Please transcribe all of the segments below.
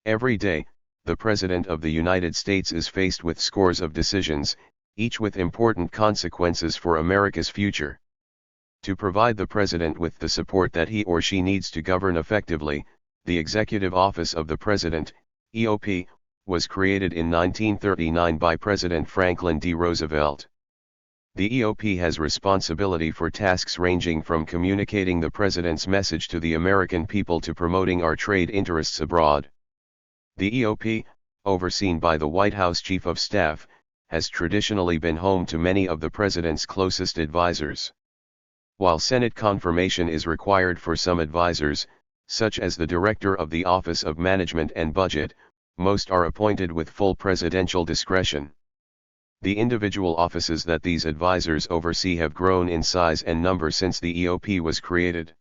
Every day, the President of the United States is faced with scores of decisions, each with important consequences for America's future. To provide the President with the support that he or she needs to govern effectively, the Executive Office of the President, EOP, was created in 1939 by President Franklin D. Roosevelt. The EOP has responsibility for tasks ranging from communicating the President's message to the American people to promoting our trade interests abroad. The EOP, overseen by the White House Chief of Staff, has traditionally been home to many of the President's closest advisors. While Senate confirmation is required for some advisors, such as the Director of the Office of Management and Budget, most are appointed with full presidential discretion. The individual offices that these advisors oversee have grown in size and number since the EOP was created.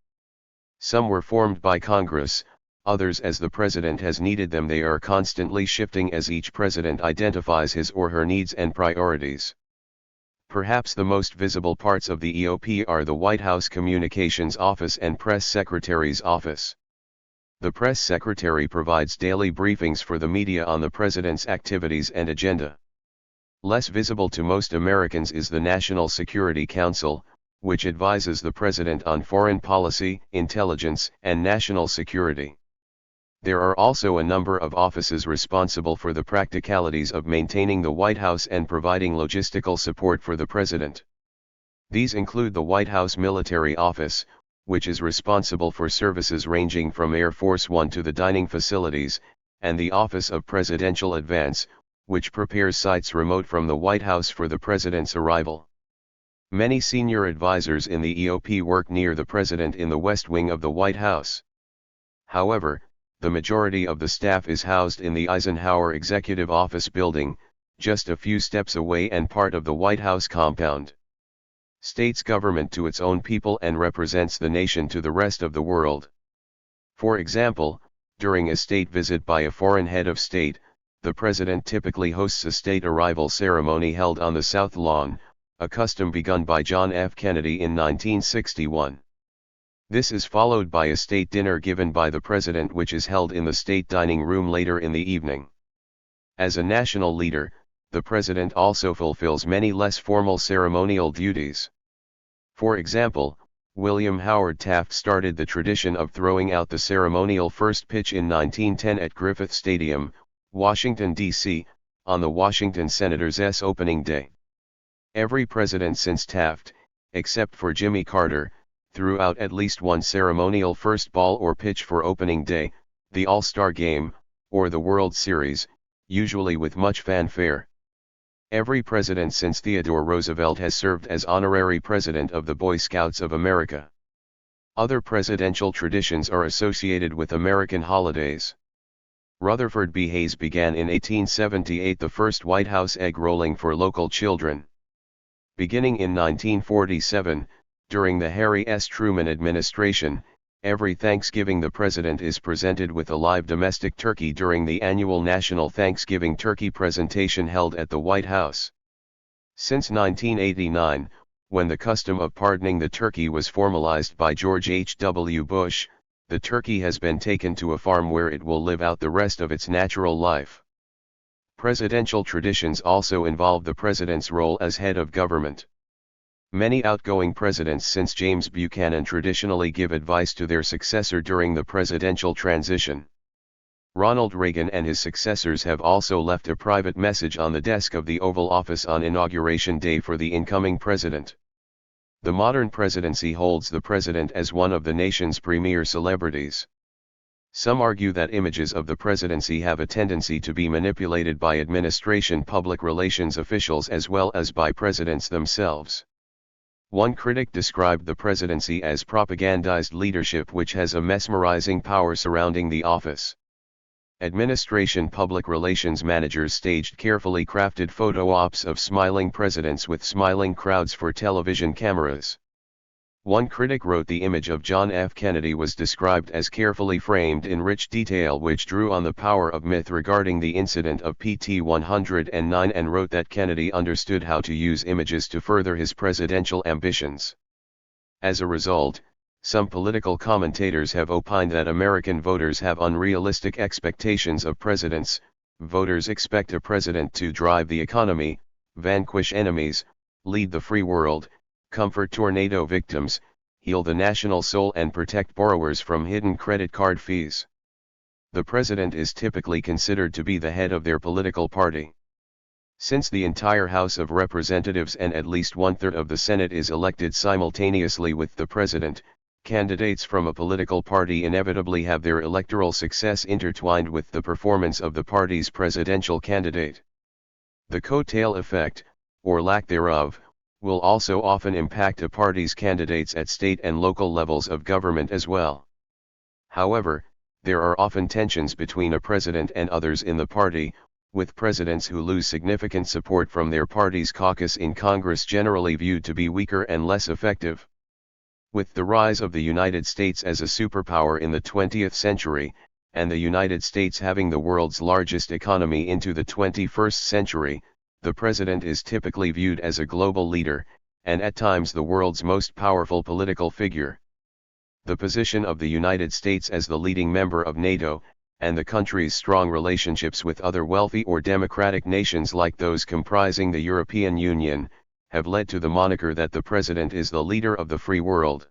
Some were formed by Congress, others as the President has needed them. They are constantly shifting as each President identifies his or her needs and priorities. Perhaps the most visible parts of the EOP are the White House Communications Office and Press Secretary's Office. The Press Secretary provides daily briefings for the media on the President's activities and agenda. Less visible to most Americans is the National Security Council, which advises the President on foreign policy, intelligence, and national security. There are also a number of offices responsible for the practicalities of maintaining the White House and providing logistical support for the President. These include the White House Military Office, which is responsible for services ranging from Air Force One to the dining facilities, and the Office of Presidential Advance, which prepares sites remote from the White House for the President's arrival. Many senior advisors in the EOP work near the President in the West Wing of the White House. However, the majority of the staff is housed in the Eisenhower Executive Office building, just a few steps away and part of the White House compound. States government to its own people and represents the nation to the rest of the world. For example, during a state visit by a foreign head of state, the President typically hosts a state arrival ceremony held on the South Lawn, a custom begun by John F. Kennedy in 1961. This is followed by a state dinner given by the President, which is held in the state dining room later in the evening. As a national leader, the President also fulfills many less formal ceremonial duties. For example, William Howard Taft started the tradition of throwing out the ceremonial first pitch in 1910 at Griffith Stadium, Washington, D.C., on the Washington Senators' opening day. Every president since Taft, except for Jimmy Carter, threw out at least one ceremonial first ball or pitch for opening day, the All-Star Game, or the World Series, usually with much fanfare. Every president since Theodore Roosevelt has served as honorary president of the Boy Scouts of America. Other presidential traditions are associated with American holidays. Rutherford B. Hayes began in 1878 the first White House egg rolling for local children. Beginning in 1947, during the Harry S. Truman administration, every Thanksgiving the President is presented with a live domestic turkey during the annual National Thanksgiving Turkey presentation held at the White House. Since 1989, when the custom of pardoning the turkey was formalized by George H.W. Bush, the turkey has been taken to a farm where it will live out the rest of its natural life. Presidential traditions also involve the President's role as head of government. Many outgoing presidents since James Buchanan traditionally give advice to their successor during the presidential transition. Ronald Reagan and his successors have also left a private message on the desk of the Oval Office on Inauguration Day for the incoming president. The modern presidency holds the president as one of the nation's premier celebrities. Some argue that images of the presidency have a tendency to be manipulated by administration public relations officials as well as by presidents themselves. One critic described the presidency as propagandized leadership which has a mesmerizing power surrounding the office. Administration public relations managers staged carefully crafted photo ops of smiling presidents with smiling crowds for television cameras. One critic wrote the image of John F. Kennedy was described as carefully framed in rich detail which drew on the power of myth regarding the incident of PT 109 and wrote that Kennedy understood how to use images to further his presidential ambitions. As a result, Some political commentators have opined that American voters have unrealistic expectations of presidents. Voters expect a president to drive the economy, vanquish enemies, lead the free world, comfort tornado victims, heal the national soul and protect borrowers from hidden credit card fees. The president is typically considered to be the head of their political party. Since the entire House of Representatives and at least one-third of the Senate is elected simultaneously with the president, candidates from a political party inevitably have their electoral success intertwined with the performance of the party's presidential candidate. The coattail effect, or lack thereof, will also often impact a party's candidates at state and local levels of government as well. However, there are often tensions between a president and others in the party, with presidents who lose significant support from their party's caucus in Congress generally viewed to be weaker and less effective. With the rise of the United States as a superpower in the 20th century, and the United States having the world's largest economy into the 21st century, the president is typically viewed as a global leader, and at times the world's most powerful political figure. The position of the United States as the leading member of NATO, and the country's strong relationships with other wealthy or democratic nations like those comprising the European Union, have led to the moniker that the president is the leader of the free world.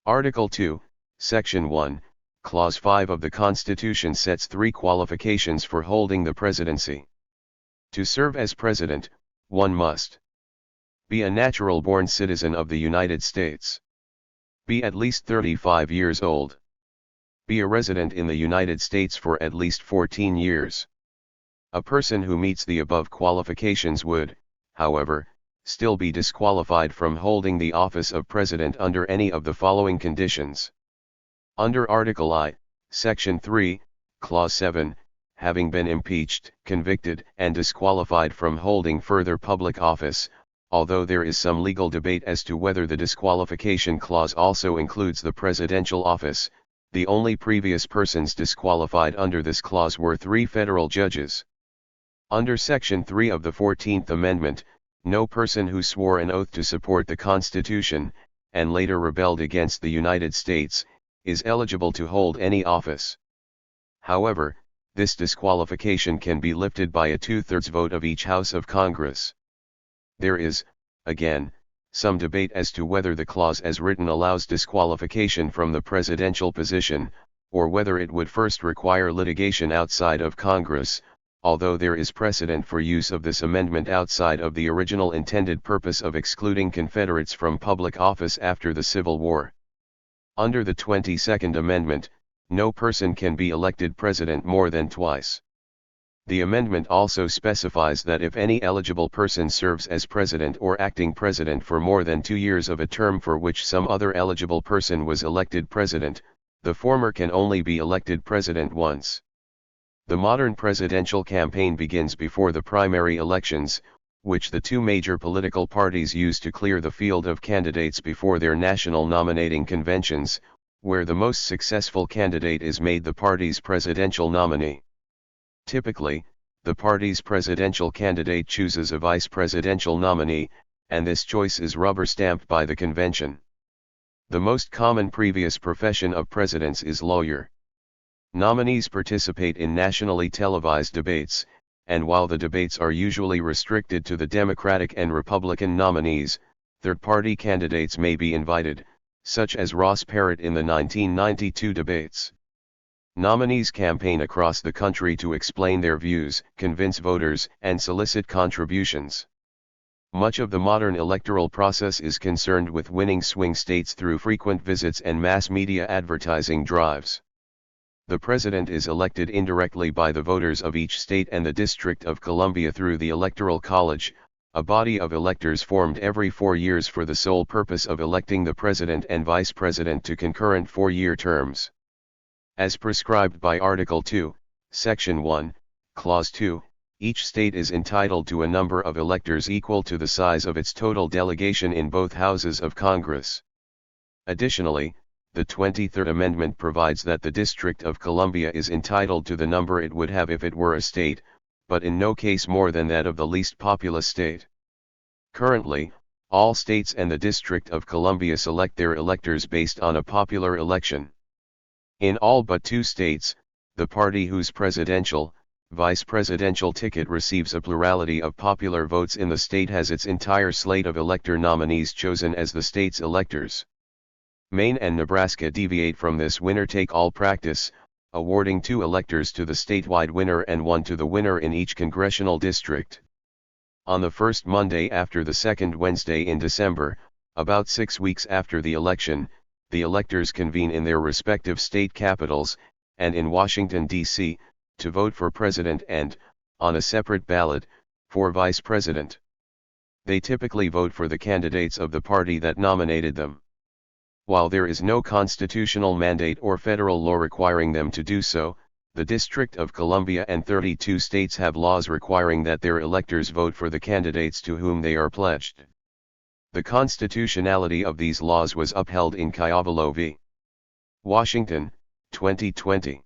Article 2, Section 1, Clause 5 of the Constitution sets 3 qualifications for holding the presidency. To serve as president, one must be a natural-born citizen of the United States, be at least 35 years old, be a resident in the United States for at least 14 years. A person who meets the above qualifications would, however, still be disqualified from holding the office of president under any of the following conditions. Under Article I, Section 3, Clause 7, having been impeached, convicted, and disqualified from holding further public office, although there is some legal debate as to whether the disqualification clause also includes the presidential office, the only previous persons disqualified under this clause were 3 federal judges. Under Section 3 of the 14th Amendment, no person who swore an oath to support the Constitution, and later rebelled against the United States, is eligible to hold any office. However, this disqualification can be lifted by a 2/3 vote of each House of Congress. There is, again, some debate as to whether the clause as written allows disqualification from the presidential position, or whether it would first require litigation outside of Congress, although there is precedent for use of this amendment outside of the original intended purpose of excluding Confederates from public office after the Civil War. Under the 22nd Amendment, no person can be elected president more than twice. The amendment also specifies that if any eligible person serves as president or acting president for more than 2 years of a term for which some other eligible person was elected president, the former can only be elected president once. The modern presidential campaign begins before the primary elections, which the 2 major political parties use to clear the field of candidates before their national nominating conventions, where the most successful candidate is made the party's presidential nominee. Typically, the party's presidential candidate chooses a vice presidential nominee, and this choice is rubber-stamped by the convention. The most common previous profession of presidents is lawyer. Nominees participate in nationally televised debates, and while the debates are usually restricted to the Democratic and Republican nominees, third-party candidates may be invited, such as Ross Perot in the 1992 debates. Nominees campaign across the country to explain their views, convince voters, and solicit contributions. Much of the modern electoral process is concerned with winning swing states through frequent visits and mass media advertising drives. The president is elected indirectly by the voters of each state and the District of Columbia through the Electoral College, a body of electors formed every 4 years for the sole purpose of electing the president and vice president to concurrent 4-year terms. As prescribed by Article 2, Section 1, Clause 2, each state is entitled to a number of electors equal to the size of its total delegation in both houses of Congress. Additionally, the 23rd Amendment provides that the District of Columbia is entitled to the number it would have if it were a state, but in no case more than that of the least populous state. Currently, All states and the District of Columbia select their electors based on a popular election. In all but 2 states, the party whose presidential, vice presidential ticket receives a plurality of popular votes in the state has its entire slate of elector nominees chosen as the state's electors. Maine and Nebraska deviate from this winner-take-all practice, awarding 2 electors to the statewide winner and 1 to the winner in each congressional district. On the first Monday after the second Wednesday in December, about 6 weeks after the election, the electors convene in their respective state capitals, and in Washington, D.C., to vote for president and, on a separate ballot, for vice president. They typically vote for the candidates of the party that nominated them. While there is no constitutional mandate or federal law requiring them to do so, the District of Columbia and 32 states have laws requiring that their electors vote for the candidates to whom they are pledged. The constitutionality of these laws was upheld in Ciovallo v. Washington, 2020.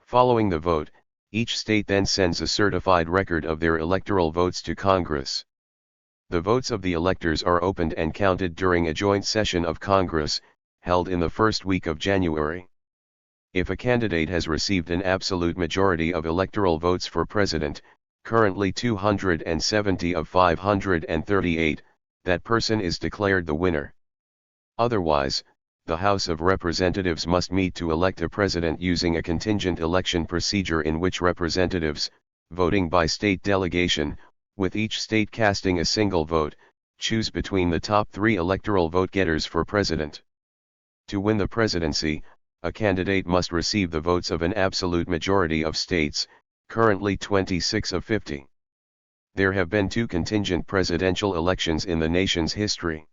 Following the vote, each state then sends a certified record of their electoral votes to Congress. The votes of the electors are opened and counted during a joint session of Congress, held in the first week of January. If a candidate has received an absolute majority of electoral votes for president, currently 270 of 538, that person is declared the winner. Otherwise, the House of Representatives must meet to elect a president using a contingent election procedure in which representatives, voting by state delegation, with each state casting a single vote, choose between the top 3 electoral vote-getters for president. To win the presidency, a candidate must receive the votes of an absolute majority of states, currently 26 of 50. There have been 2 contingent presidential elections in the nation's history.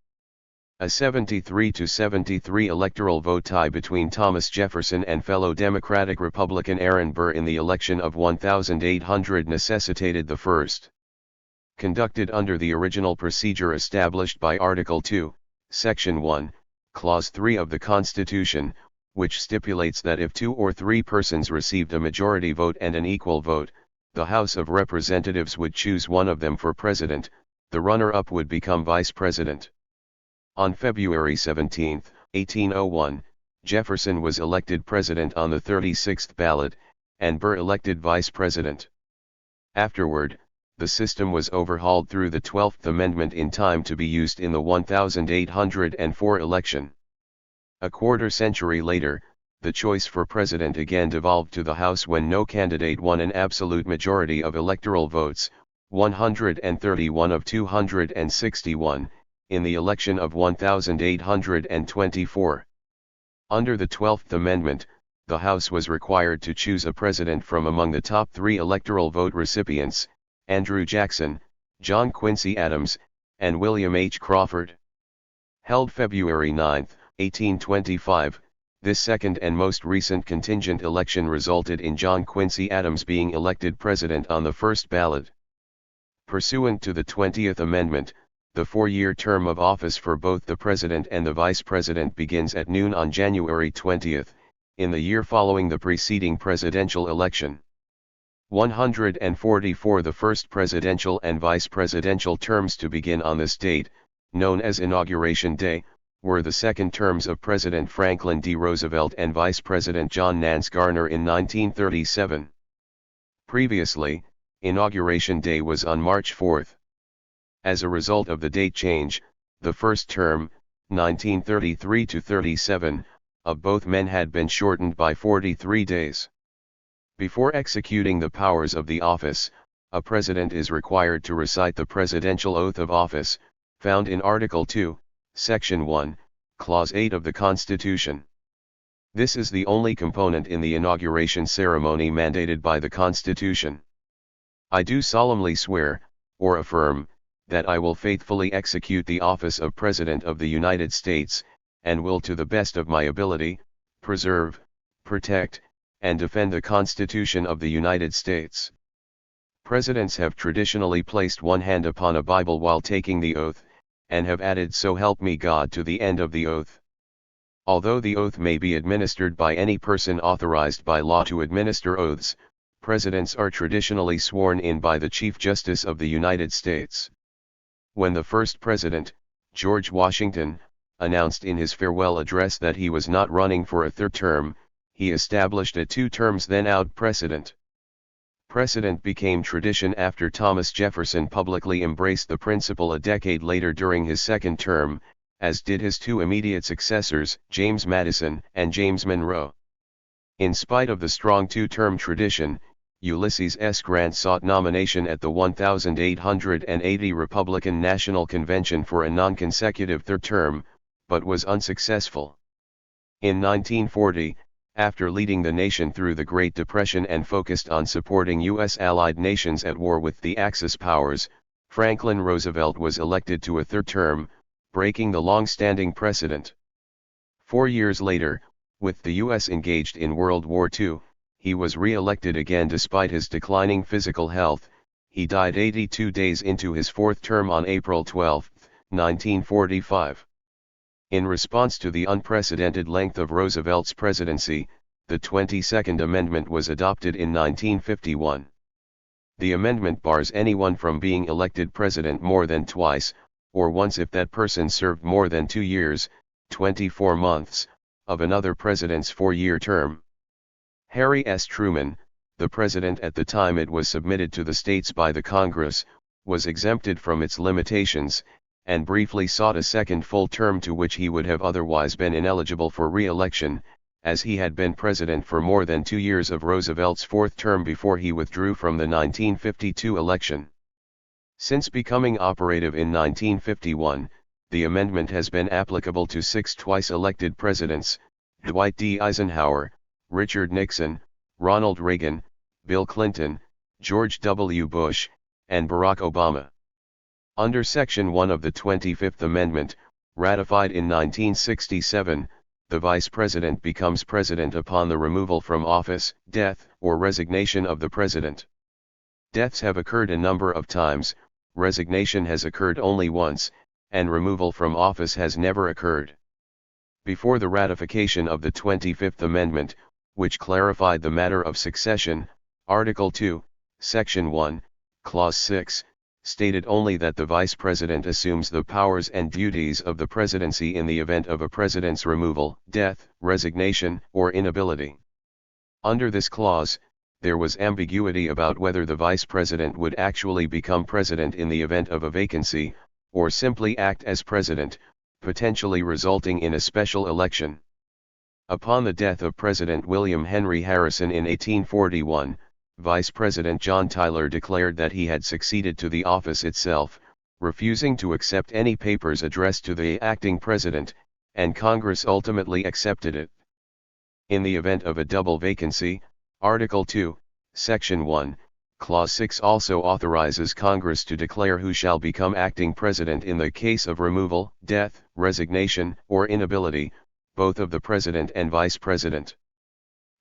A 73-73 electoral vote tie between Thomas Jefferson and fellow Democratic Republican Aaron Burr in the election of 1800 necessitated the first. Conducted under the original procedure established by Article 2, Section 1, Clause 3 of the Constitution, which stipulates that if 2 or 3 persons received a majority vote and an equal vote, the House of Representatives would choose one of them for president, the runner-up would become vice president. On February 17, 1801, Jefferson was elected president on the 36th ballot, and Burr elected vice president. Afterward, the system was overhauled through the 12th Amendment in time to be used in the 1804 election. A quarter century later, the choice for president again devolved to the House when no candidate won an absolute majority of electoral votes, 131 of 261, in the election of 1824. Under the 12th Amendment, the House was required to choose a president from among the top 3 electoral vote recipients, Andrew Jackson, John Quincy Adams, and William H. Crawford. Held February 9, 1825, this second and most recent contingent election resulted in John Quincy Adams being elected president on the first ballot. Pursuant to the 20th Amendment, the 4-year term of office for both the president and the vice president begins at noon on January 20, in the year following the preceding presidential election. 144 The first presidential and vice presidential terms to begin on this date, known as Inauguration Day, were the second terms of President Franklin D. Roosevelt and Vice President John Nance Garner in 1937. Previously, Inauguration Day was on March 4. As a result of the date change, the first term, 1933-37, of both men had been shortened by 43 days. Before executing the powers of the office, a president is required to recite the presidential oath of office, found in Article 2, Section 1, Clause 8 of the Constitution. This is the only component in the inauguration ceremony mandated by the Constitution. I do solemnly swear, or affirm, that I will faithfully execute the office of President of the United States, and will to the best of my ability, preserve, protect, and defend the Constitution of the United States. Presidents have traditionally placed one hand upon a Bible while taking the oath, and have added "So help me God" to the end of the oath. Although the oath may be administered by any person authorized by law to administer oaths, presidents are traditionally sworn in by the Chief Justice of the United States. When the first president, George Washington, announced in his farewell address that he was not running for a third term, he established a 2 terms then out precedent. Precedent became tradition after Thomas Jefferson publicly embraced the principle a decade later during his second term, as did his 2 immediate successors, James Madison and James Monroe. In spite of the strong 2-term tradition, Ulysses S. Grant sought nomination at the 1880 Republican National Convention for a non-consecutive third term, but was unsuccessful. In 1940, after leading the nation through the Great Depression and focused on supporting U.S. allied nations at war with the Axis powers, Franklin Roosevelt was elected to a third term, breaking the long-standing precedent. 4 years later, with the U.S. engaged in World War II, he was re-elected again despite his declining physical health. He died 82 days into his 4th term on April 12, 1945. In response to the unprecedented length of Roosevelt's presidency, the 22nd Amendment was adopted in 1951. The amendment bars anyone from being elected president more than twice, or once if that person served more than 2 years, 24 months, of another president's 4-year term. Harry S. Truman, the president at the time it was submitted to the states by the Congress, was exempted from its limitations, and briefly sought a second full term to which he would have otherwise been ineligible for re-election, as he had been president for more than 2 years of Roosevelt's 4th term before he withdrew from the 1952 election. Since becoming operative in 1951, the amendment has been applicable to 6 twice-elected presidents: Dwight D. Eisenhower, Richard Nixon, Ronald Reagan, Bill Clinton, George W. Bush, and Barack Obama. Under Section 1 of the 25th Amendment, ratified in 1967, the Vice President becomes President upon the removal from office, death, or resignation of the President. Deaths have occurred a number of times, resignation has occurred only once, and removal from office has never occurred. Before the ratification of the 25th Amendment, which clarified the matter of succession, Article 2, Section 1, Clause 6, stated only that the Vice President assumes the powers and duties of the presidency in the event of a president's removal, death, resignation, or inability. Under this clause, there was ambiguity about whether the Vice President would actually become president in the event of a vacancy, or simply act as president, potentially resulting in a special election. Upon the death of President William Henry Harrison in 1841, Vice President John Tyler declared that he had succeeded to the office itself, refusing to accept any papers addressed to the acting president, and Congress ultimately accepted it. In the event of a double vacancy, Article 2, Section 1, Clause 6 also authorizes Congress to declare who shall become acting president in the case of removal, death, resignation, or inability, both of the president and vice president.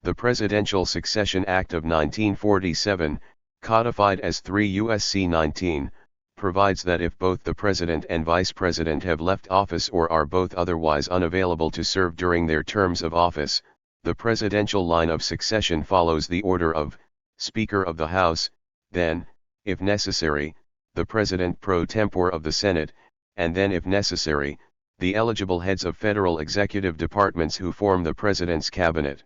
The Presidential Succession Act of 1947, codified as 3 U.S.C. 19, provides that if both the president and vice president have left office or are both otherwise unavailable to serve during their terms of office, the presidential line of succession follows the order of Speaker of the House, then, if necessary, the President pro tempore of the Senate, and then if necessary, the eligible heads of federal executive departments who form the President's cabinet.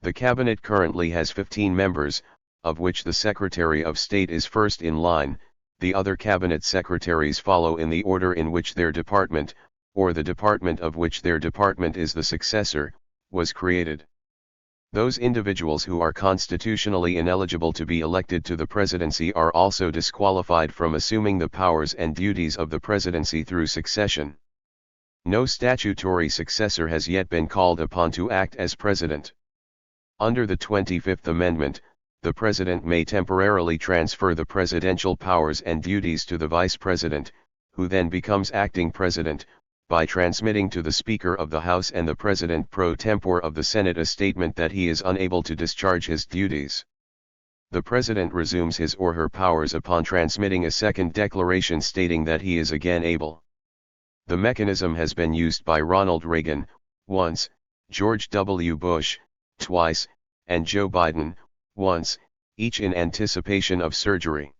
The cabinet currently has 15 members, of which the Secretary of State is first in line. The other cabinet secretaries follow in the order in which their department, or the department of which their department is the successor, was created. Those individuals who are constitutionally ineligible to be elected to the presidency are also disqualified from assuming the powers and duties of the presidency through succession. No statutory successor has yet been called upon to act as president. Under the 25th Amendment, the President may temporarily transfer the presidential powers and duties to the Vice President, who then becomes acting President, by transmitting to the Speaker of the House and the President pro tempore of the Senate a statement that he is unable to discharge his duties. The President resumes his or her powers upon transmitting a second declaration stating that he is again able. The mechanism has been used by Ronald Reagan, once, George W. Bush, twice, and Joe Biden, once, each in anticipation of surgery.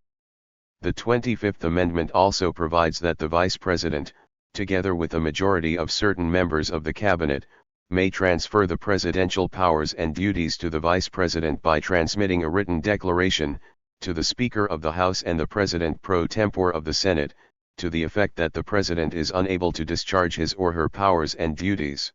The 25th Amendment also provides that the Vice President, together with a majority of certain members of the Cabinet, may transfer the presidential powers and duties to the Vice President by transmitting a written declaration to the Speaker of the House and the President pro tempore of the Senate, to the effect that the President is unable to discharge his or her powers and duties.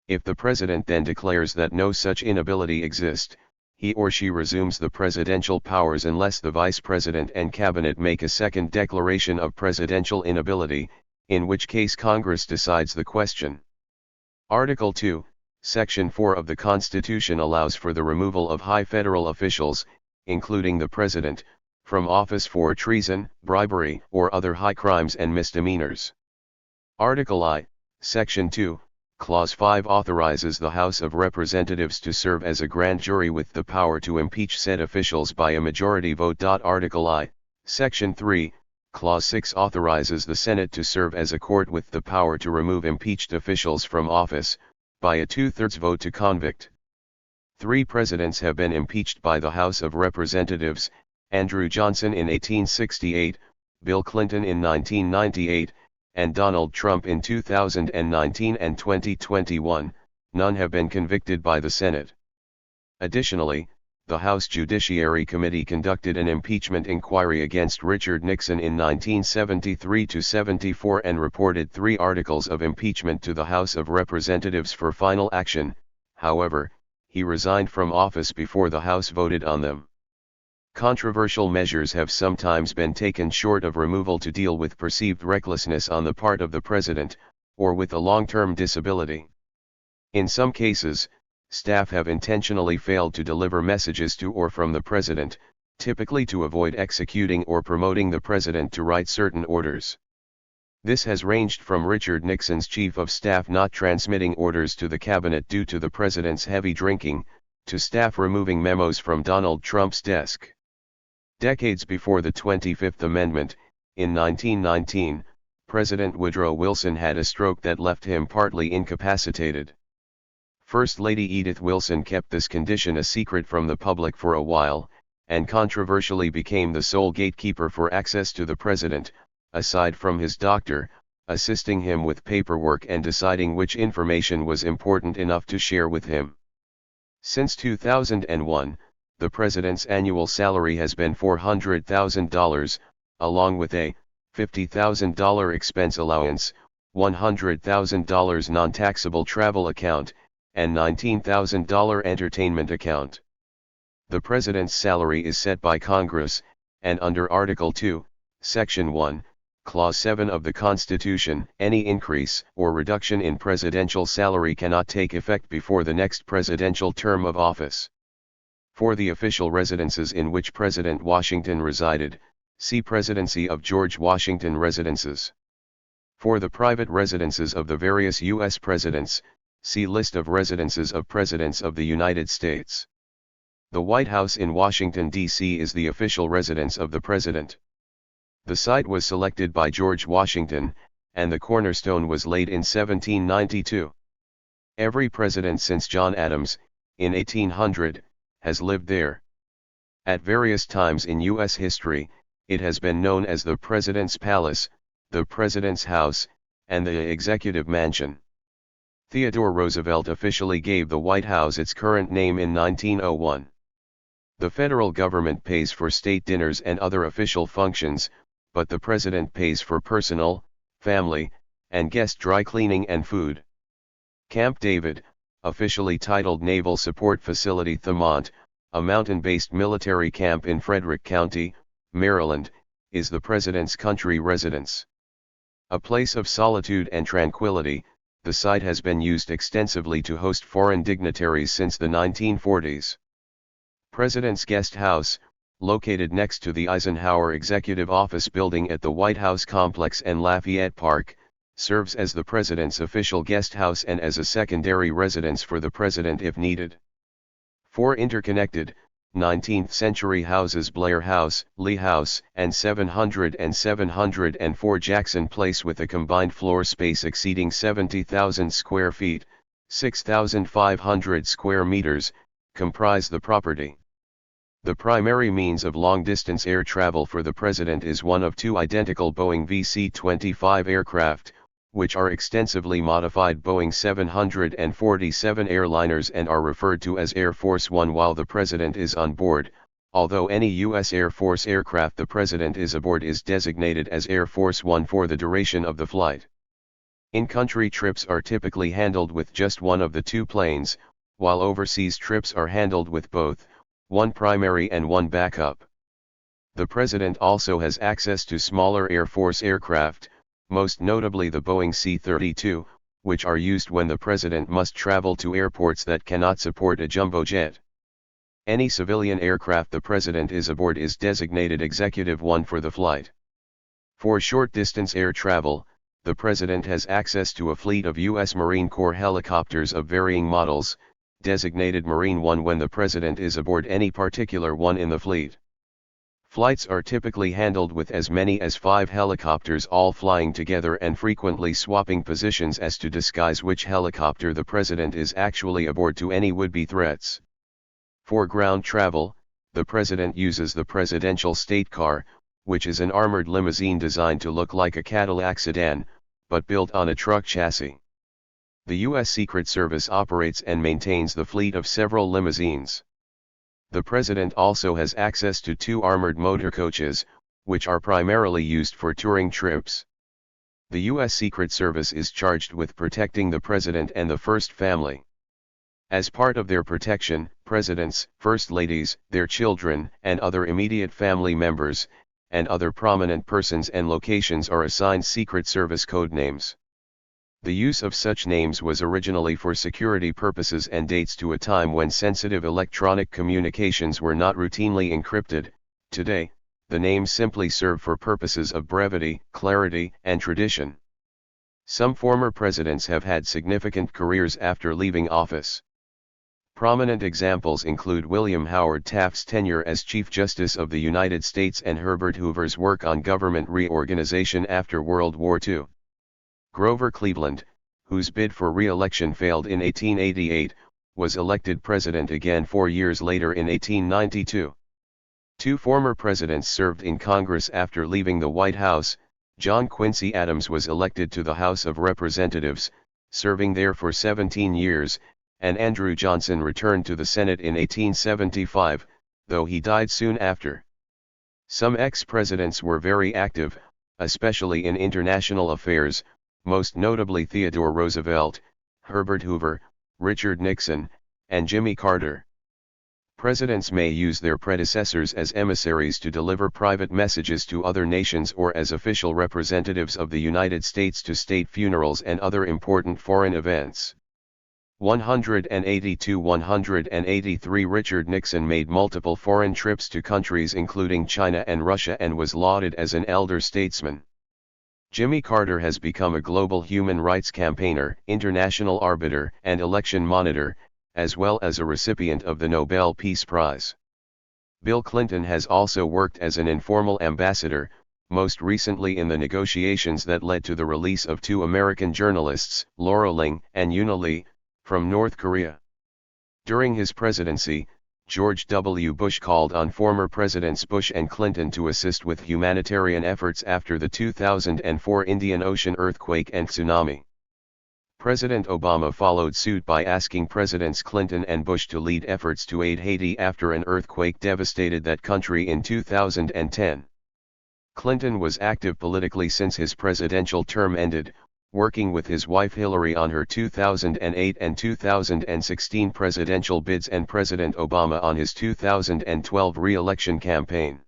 If the President then declares that no such inability exists, he or she resumes the presidential powers unless the Vice President and Cabinet make a second declaration of presidential inability, in which case Congress decides the question. Article 2, Section 4 of the Constitution allows for the removal of high federal officials, including the President, from office for treason, bribery, or other high crimes and misdemeanors. Article I, Section 2, Clause 5 authorizes the House of Representatives to serve as a grand jury with the power to impeach said officials by a majority vote. Article I, Section 3, Clause 6 authorizes the Senate to serve as a court with the power to remove impeached officials from office, by a two-thirds vote to convict. 3 presidents have been impeached by the House of Representatives: Andrew Johnson in 1868, Bill Clinton in 1998, and Donald Trump in 2019 and 2021, none have been convicted by the Senate. Additionally, the House Judiciary Committee conducted an impeachment inquiry against Richard Nixon in 1973-74 and reported 3 articles of impeachment to the House of Representatives for final action. However, he resigned from office before the House voted on them. Controversial measures have sometimes been taken short of removal to deal with perceived recklessness on the part of the President, or with a long-term disability. In some cases, staff have intentionally failed to deliver messages to or from the President, typically to avoid executing or promoting the President to write certain orders. This has ranged from Richard Nixon's Chief of Staff not transmitting orders to the Cabinet due to the President's heavy drinking, to staff removing memos from Donald Trump's desk. Decades before the 25th Amendment, in 1919, President Woodrow Wilson had a stroke that left him partly incapacitated. First Lady Edith Wilson kept this condition a secret from the public for a while, and controversially became the sole gatekeeper for access to the President, aside from his doctor, assisting him with paperwork and deciding which information was important enough to share with him. Since 2001, the President's annual salary has been $400,000, along with a $50,000 expense allowance, $100,000 non-taxable travel account, and $19,000 entertainment account. The President's salary is set by Congress, and under Article 2, Section 1, Clause 7 of the Constitution, any increase or reduction in presidential salary cannot take effect before the next presidential term of office. For the official residences in which President Washington resided, see Presidency of George Washington Residences. For the private residences of the various U.S. presidents, see List of residences of Presidents of the United States. The White House in Washington, D.C. is the official residence of the President. The site was selected by George Washington, and the cornerstone was laid in 1792. Every president since John Adams, in 1800, has lived there. At various times in U.S. history, it has been known as the President's Palace, the President's House, and the Executive Mansion. Theodore Roosevelt officially gave the White House its current name in 1901. The federal government pays for state dinners and other official functions, but the President pays for personal, family, and guest dry cleaning and food. Camp David, officially titled Naval Support Facility Thumont, a mountain-based military camp in Frederick County, Maryland, is the President's country residence. A place of solitude and tranquility, the site has been used extensively to host foreign dignitaries since the 1940s. President's Guest House, located next to the Eisenhower Executive Office Building at the White House Complex and Lafayette Park, serves as the President's official guest house and as a secondary residence for the President if needed. 4 interconnected, 19th-century houses, Blair House, Lee House, and 700 and 704 Jackson Place, with a combined floor space exceeding 70,000 square feet, 6,500 square meters, comprise the property. The primary means of long-distance air travel for the President is one of two identical Boeing VC-25 aircraft, which are extensively modified Boeing 747 airliners and are referred to as Air Force One while the President is on board, although any U.S. Air Force aircraft the President is aboard is designated as Air Force One for the duration of the flight. In-country trips are typically handled with just one of the two planes, while overseas trips are handled with both, one primary and one backup. The President also has access to smaller Air Force aircraft, most notably the Boeing C-32, which are used when the President must travel to airports that cannot support a jumbo jet. Any civilian aircraft the President is aboard is designated Executive One for the flight. For short-distance air travel, the President has access to a fleet of U.S. Marine Corps helicopters of varying models, designated Marine One when the President is aboard any particular one in the fleet. Flights are typically handled with as many as 5 helicopters all flying together and frequently swapping positions as to disguise which helicopter the President is actually aboard to any would-be threats. For ground travel, the President uses the Presidential State Car, which is an armored limousine designed to look like a Cadillac sedan, but built on a truck chassis. The U.S. Secret Service operates and maintains the fleet of several limousines. The President also has access to 2 armored motor coaches, which are primarily used for touring trips. The U.S. Secret Service is charged with protecting the President and the First Family. As part of their protection, presidents, first ladies, their children, and other immediate family members, and other prominent persons and locations are assigned Secret Service code names. The use of such names was originally for security purposes and dates to a time when sensitive electronic communications were not routinely encrypted. Today, the names simply serve for purposes of brevity, clarity, and tradition. Some former presidents have had significant careers after leaving office. Prominent examples include William Howard Taft's tenure as Chief Justice of the United States and Herbert Hoover's work on government reorganization after World War II. Grover Cleveland, whose bid for re-election failed in 1888, was elected president again 4 years later in 1892. 2 former presidents served in Congress after leaving the White House. John Quincy Adams was elected to the House of Representatives, serving there for 17 years, and Andrew Johnson returned to the Senate in 1875, though he died soon after. Some ex-presidents were very active, especially in international affairs, most notably Theodore Roosevelt, Herbert Hoover, Richard Nixon, and Jimmy Carter. Presidents may use their predecessors as emissaries to deliver private messages to other nations or as official representatives of the United States to state funerals and other important foreign events. 182–183 Richard Nixon made multiple foreign trips to countries including China and Russia and was lauded as an elder statesman. Jimmy Carter has become a global human rights campaigner, international arbiter, and election monitor, as well as a recipient of the Nobel Peace Prize. Bill Clinton has also worked as an informal ambassador, most recently in the negotiations that led to the release of 2 American journalists, Laura Ling and Yoona Lee, from North Korea. During his presidency, George W. Bush called on former Presidents Bush and Clinton to assist with humanitarian efforts after the 2004 Indian Ocean earthquake and tsunami. President Obama followed suit by asking Presidents Clinton and Bush to lead efforts to aid Haiti after an earthquake devastated that country in 2010. Clinton was active politically since his presidential term ended, working with his wife Hillary on her 2008 and 2016 presidential bids and President Obama on his 2012 re-election campaign.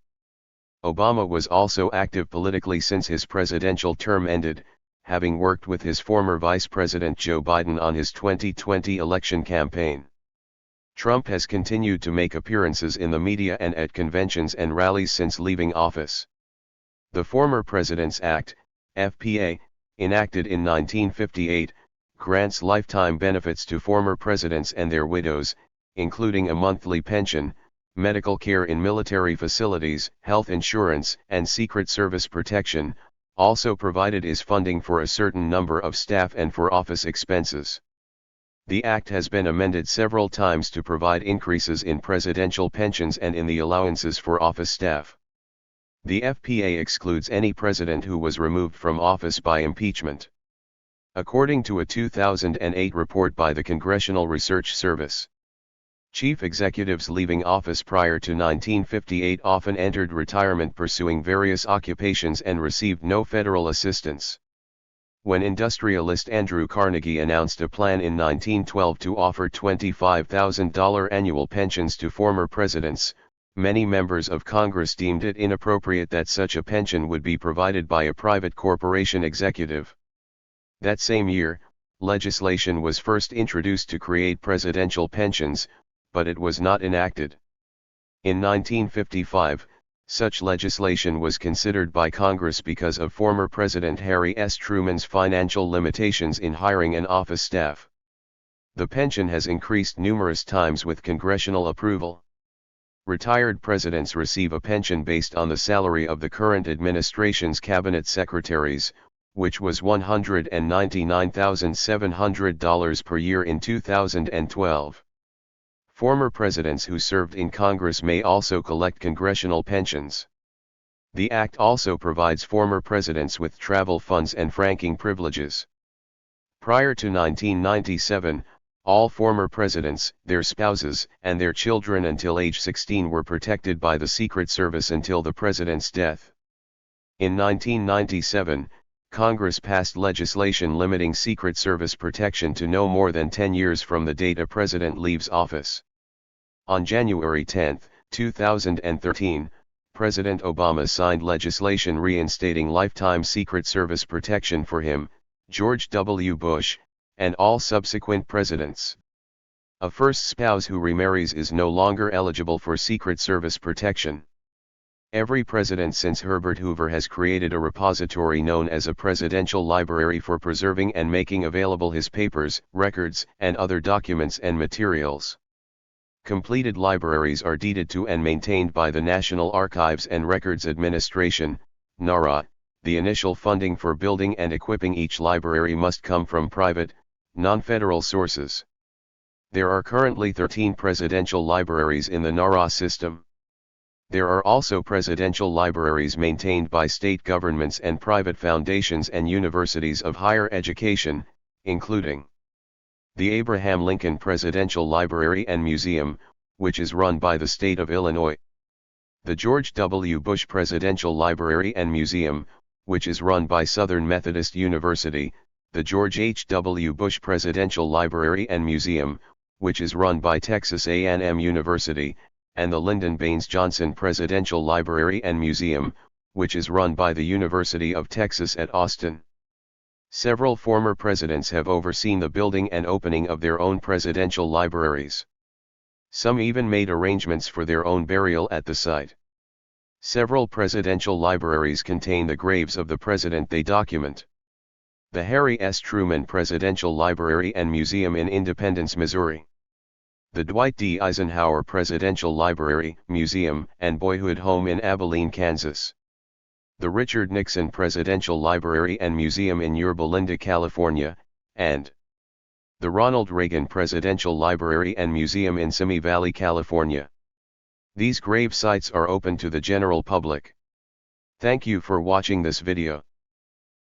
Obama was also active politically since his presidential term ended, having worked with his former Vice President Joe Biden on his 2020 election campaign. Trump has continued to make appearances in the media and at conventions and rallies since leaving office. The Former President's Act, FPA, enacted in 1958, grants lifetime benefits to former presidents and their widows, including a monthly pension, medical care in military facilities, health insurance, and Secret Service protection. Also provided is funding for a certain number of staff and for office expenses. The Act has been amended several times to provide increases in presidential pensions and in the allowances for office staff. The FPA excludes any president who was removed from office by impeachment. According to a 2008 report by the Congressional Research Service, chief executives leaving office prior to 1958 often entered retirement pursuing various occupations and received no federal assistance. When industrialist Andrew Carnegie announced a plan in 1912 to offer $25,000 annual pensions to former presidents, many members of Congress deemed it inappropriate that such a pension would be provided by a private corporation executive. That same year, legislation was first introduced to create presidential pensions, but it was not enacted. In 1955, such legislation was considered by Congress because of former President Harry S. Truman's financial limitations in hiring an office staff. The pension has increased numerous times with congressional approval. Retired presidents receive a pension based on the salary of the current administration's cabinet secretaries, which was $199,700 per year in 2012. Former presidents who served in Congress may also collect congressional pensions. The Act also provides former presidents with travel funds and franking privileges. Prior to 1997, all former presidents, their spouses, and their children until age 16 were protected by the Secret Service until the president's death. In 1997, Congress passed legislation limiting Secret Service protection to no more than 10 years from the date a president leaves office. On January 10, 2013, President Obama signed legislation reinstating lifetime Secret Service protection for him, George W. Bush, and all subsequent presidents. A first spouse who remarries is no longer eligible for Secret Service protection. Every president since Herbert Hoover has created a repository known as a presidential library for preserving and making available his papers, records, and other documents and materials. Completed libraries are deeded to and maintained by the National Archives and Records Administration, NARA. The initial funding for building and equipping each library must come from private, non-federal sources. There are currently 13 presidential libraries in the NARA system. There are also presidential libraries maintained by state governments and private foundations and universities of higher education, including the Abraham Lincoln Presidential Library and Museum, which is run by the state of Illinois. The George W. Bush Presidential Library and Museum, which is run by Southern Methodist University, the George H. W. Bush Presidential Library and Museum, which is run by Texas A&M University, and the Lyndon Baines Johnson Presidential Library and Museum, which is run by the University of Texas at Austin. Several former presidents have overseen the building and opening of their own presidential libraries. Some even made arrangements for their own burial at the site. Several presidential libraries contain the graves of the president they document. The Harry S. Truman Presidential Library and Museum in Independence, Missouri. The Dwight D. Eisenhower Presidential Library, Museum, and Boyhood Home in Abilene, Kansas. The Richard Nixon Presidential Library and Museum in Yorba Linda, California, and the Ronald Reagan Presidential Library and Museum in Simi Valley, California. These grave sites are open to the general public. Thank you for watching this video.